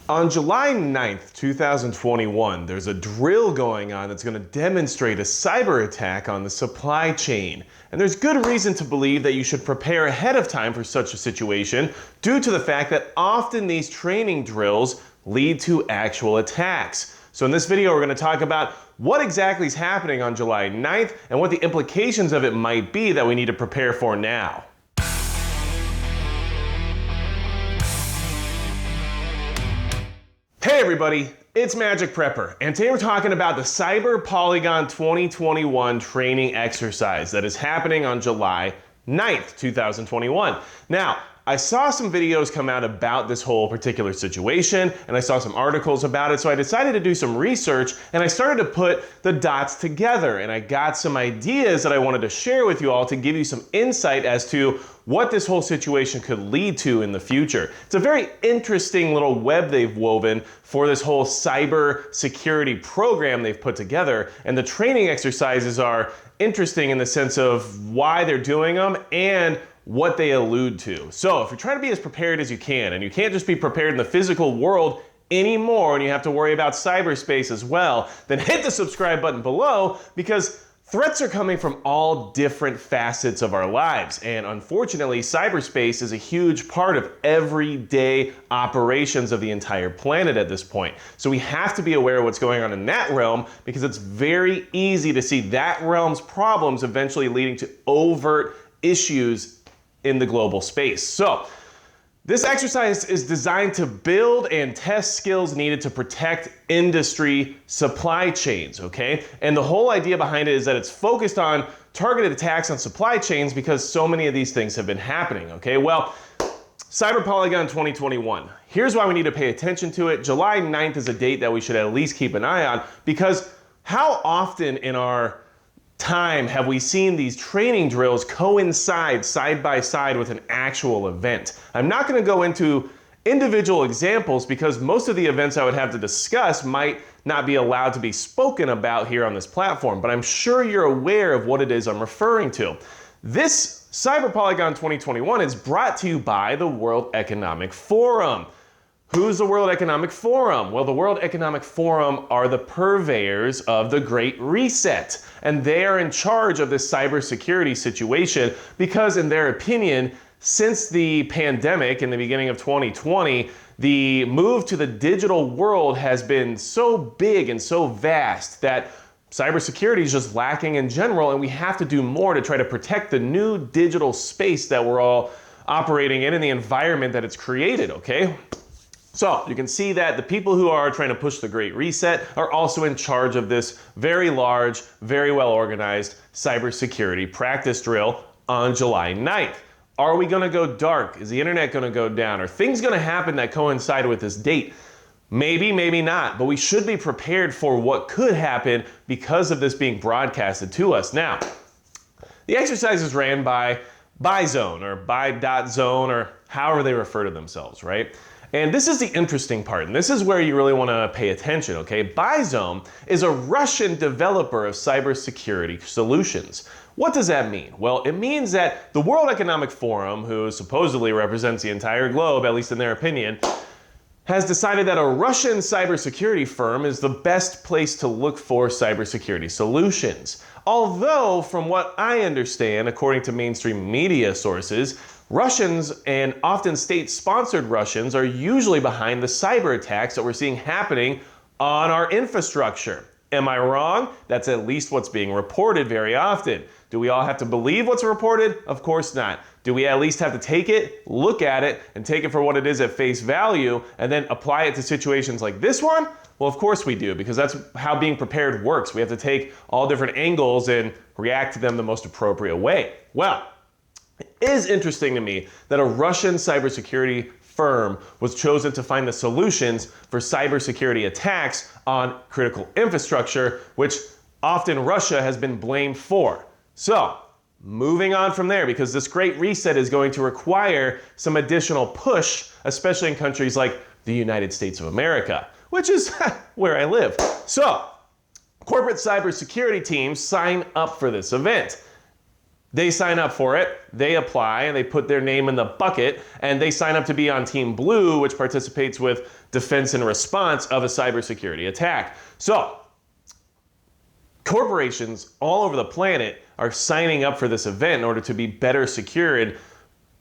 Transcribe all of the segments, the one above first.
On July 9th, 2021, there's a drill going on that's going to demonstrate a cyber attack on the supply chain. And there's good reason to believe that you should prepare ahead of time for such a situation due to the fact that often these training drills lead to actual attacks. So in this video, we're going to talk about what exactly is happening on July 9th and what the implications of it might be that we need to prepare for now. Hey everybody, it's Magic Prepper, and today we're talking about the Cyber Polygon 2021 training exercise that is happening on July 9th, 2021. Now, I saw some videos come out about this whole particular situation, and I saw some articles about it, so I decided to do some research, and I started to put the dots together, and I got some ideas that I wanted to share with you all to give you some insight as to what this whole situation could lead to in the future. It's a very interesting little web they've woven for this whole cyber security program they've put together, and the training exercises are interesting in the sense of why they're doing them and what they allude to. So if you're trying to be as prepared as you can, and you can't just be prepared in the physical world anymore and you have to worry about cyberspace as well, then hit the subscribe button below, because threats are coming from all different facets of our lives. And unfortunately, cyberspace is a huge part of everyday operations of the entire planet at this point. So we have to be aware of what's going on in that realm, because it's very easy to see that realm's problems eventually leading to overt issues in the global space. So this exercise is designed to build and test skills needed to protect industry supply chains, okay? And the whole idea behind it is that it's focused on targeted attacks on supply chains because so many of these things have been happening, okay? Well, Cyber Polygon 2021. Here's why we need to pay attention to it. July 9th is a date that we should at least keep an eye on, because how often in our time have we seen these training drills coincide side by side with an actual event? I'm not going to go into individual examples because most of the events I would have to discuss might not be allowed to be spoken about here on this platform, but I'm sure you're aware of what it is I'm referring to. This Cyber Polygon 2021 is brought to you by the World Economic Forum. Who's the World Economic Forum? Well, the World Economic Forum are the purveyors of the Great Reset, and they are in charge of this cybersecurity situation because, in their opinion, since the pandemic in the beginning of 2020, the move to the digital world has been so big and so vast that cybersecurity is just lacking in general, and we have to do more to try to protect the new digital space that we're all operating in and the environment that it's created, okay? So you can see that the people who are trying to push the Great Reset are also in charge of this very large, very well organized cybersecurity practice drill on July 9th. Are we going to go dark? Is the internet going to go down? Are things going to happen that coincide with this date? Maybe, maybe not, but we should be prepared for what could happen because of this being broadcasted to us. Now, the exercise is ran by BI.ZONE or BI.ZONE or however they refer to themselves, right? And this is the interesting part, and this is where you really want to pay attention, okay? BI.ZONE is a Russian developer of cybersecurity solutions. What does that mean? Well, it means that the World Economic Forum, who supposedly represents the entire globe, at least in their opinion, has decided that a Russian cybersecurity firm is the best place to look for cybersecurity solutions. Although, from what I understand, according to mainstream media sources, Russians, and often state-sponsored Russians, are usually behind the cyber attacks that we're seeing happening on our infrastructure. Am I wrong? That's at least what's being reported very often. Do we all have to believe what's reported? Of course not. Do we at least have to take it, look at it, and take it for what it is at face value, and then apply it to situations like this one? Well, of course we do, because that's how being prepared works. We have to take all different angles and react to them the most appropriate way. Well, it is interesting to me that a Russian cybersecurity firm was chosen to find the solutions for cybersecurity attacks on critical infrastructure, which often Russia has been blamed for. So, moving on from there, because this Great Reset is going to require some additional push, especially in countries like the United States of America, which is where I live. So, corporate cybersecurity teams sign up for this event. They sign up for it, they apply, and they put their name in the bucket, and they sign up to be on Team Blue, which participates with defense and response of a cybersecurity attack. So, corporations all over the planet are signing up for this event in order to be better secured,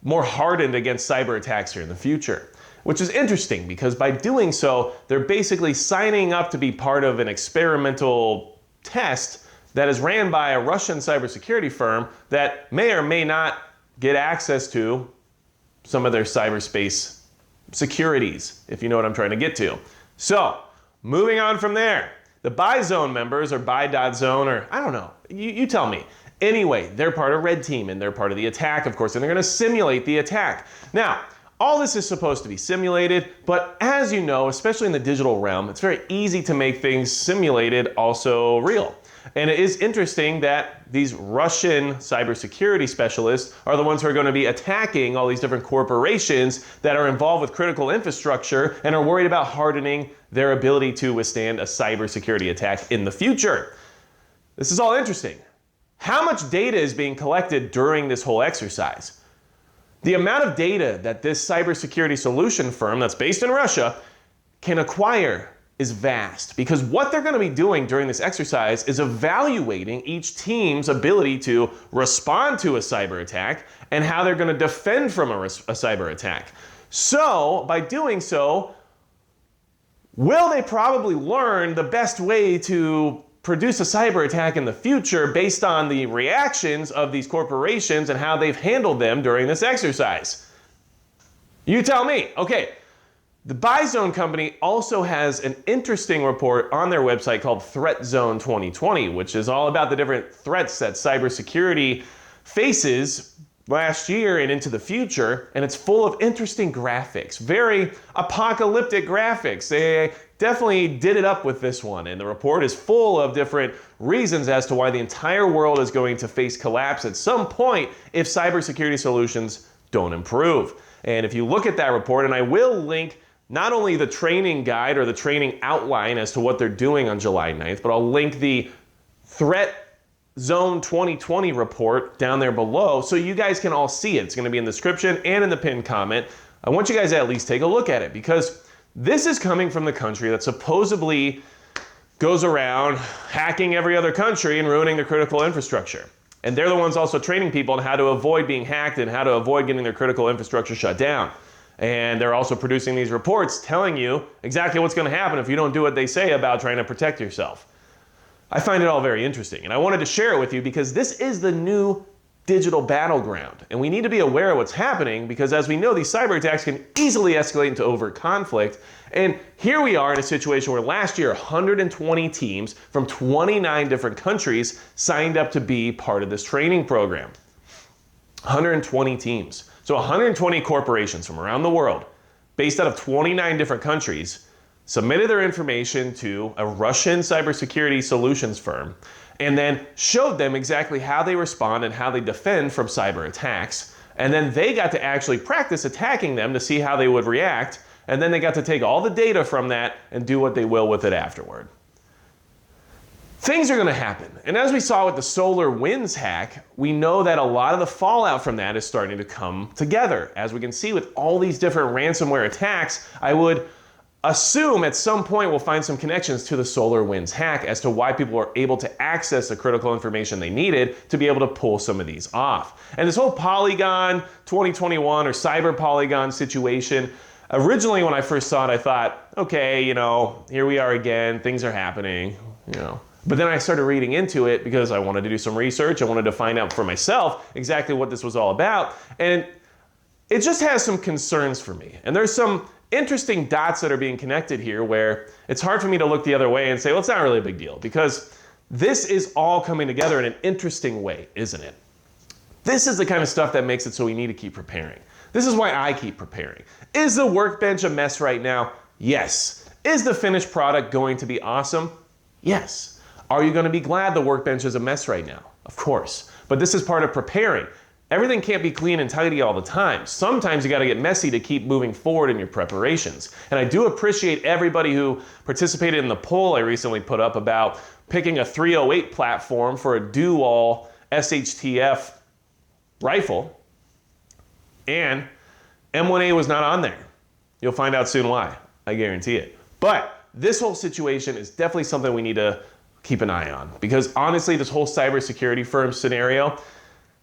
more hardened against cyber attacks here in the future. Which is interesting because by doing so, they're basically signing up to be part of an experimental test that is ran by a Russian cybersecurity firm that may or may not get access to some of their cyberspace securities, if you know what I'm trying to get to. So, moving on from there, the BI.ZONE members, or BI.ZONE, or I don't know, you tell me. Anyway, they're part of Red Team and they're part of the attack, of course, and they're going to simulate the attack. Now, all this is supposed to be simulated, but as you know, especially in the digital realm, it's very easy to make things simulated also real. And it is interesting that these Russian cybersecurity specialists are the ones who are going to be attacking all these different corporations that are involved with critical infrastructure and are worried about hardening their ability to withstand a cybersecurity attack in the future. This is all interesting. How much data is being collected during this whole exercise? The amount of data that this cybersecurity solution firm that's based in Russia can acquire is vast, because what they're going to be doing during this exercise is evaluating each team's ability to respond to a cyber attack and how they're going to defend from a cyber attack. So, by doing so, will they probably learn the best way to produce a cyber attack in the future based on the reactions of these corporations and how they've handled them during this exercise? You tell me. Okay. The BI.ZONE company also has an interesting report on their website called Threat Zone 2020, which is all about the different threats that cybersecurity faces last year and into the future, and it's full of interesting graphics, very apocalyptic graphics. They definitely did it up with this one, and the report is full of different reasons as to why the entire world is going to face collapse at some point if cybersecurity solutions don't improve. And if you look at that report, and I will link not only the training guide or the training outline as to what they're doing on July 9th, but I'll link the Threat Zone 2020 report down there below so you guys can all see it. It's going to be in the description and in the pinned comment. I want you guys to at least take a look at it, because this is coming from the country that supposedly goes around hacking every other country and ruining their critical infrastructure. And they're the ones also training people on how to avoid being hacked and how to avoid getting their critical infrastructure shut down. And they're also producing these reports telling you exactly what's going to happen if you don't do what they say about trying to protect yourself. I find it all very interesting, and I wanted to share it with you because this is the new digital battleground. And we need to be aware of what's happening, because as we know, these cyber attacks can easily escalate into overt conflict. And here we are in a situation where last year 120 teams from 29 different countries signed up to be part of this training program. 120 teams. So 120 corporations from around the world, based out of 29 different countries, submitted their information to a Russian cybersecurity solutions firm, and then showed them exactly how they respond and how they defend from cyber attacks. And then they got to actually practice attacking them to see how they would react, and then they got to take all the data from that and do what they will with it afterward. Things are going to happen. And as we saw with the SolarWinds hack, we know that a lot of the fallout from that is starting to come together. As we can see with all these different ransomware attacks, I would assume at some point we'll find some connections to the SolarWinds hack as to why people were able to access the critical information they needed to be able to pull some of these off. And this whole Polygon 2021 or Cyber Polygon situation, originally when I first saw it, I thought, okay, here we are again, things are happening, But then I started reading into it because I wanted to do some research. I wanted to find out for myself exactly what this was all about. And it just has some concerns for me. And there's some interesting dots that are being connected here where it's hard for me to look the other way and say, well, it's not really a big deal, because this is all coming together in an interesting way, isn't it? This is the kind of stuff that makes it so we need to keep preparing. This is why I keep preparing. Is the workbench a mess right now? Yes. Is the finished product going to be awesome? Yes. Are you going to be glad the workbench is a mess right now? Of course. But this is part of preparing. Everything can't be clean and tidy all the time. Sometimes you got to get messy to keep moving forward in your preparations. And I do appreciate everybody who participated in the poll I recently put up about picking a 308 platform for a do-all SHTF rifle, and M1A was not on there. You'll find out soon why, I guarantee it. But this whole situation is definitely something we need to keep an eye on, because honestly, this whole cybersecurity firm scenario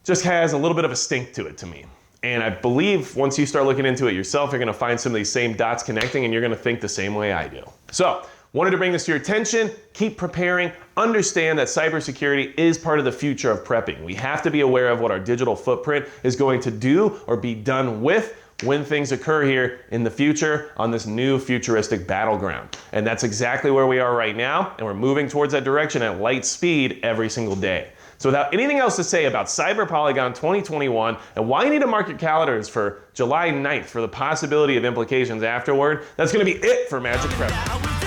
just has a little bit of a stink to it to me. And I believe once you start looking into it yourself, you're gonna find some of these same dots connecting and you're gonna think the same way I do. So, wanted to bring this to your attention, keep preparing, understand that cybersecurity is part of the future of prepping. We have to be aware of what our digital footprint is going to do or be done with when things occur here in the future on this new futuristic battleground. And that's exactly where we are right now, and we're moving towards that direction at light speed every single day. So without anything else to say about Cyber Polygon 2021 and why you need to mark your calendars for July 9th for the possibility of implications afterward, that's gonna be it for Magic Prep.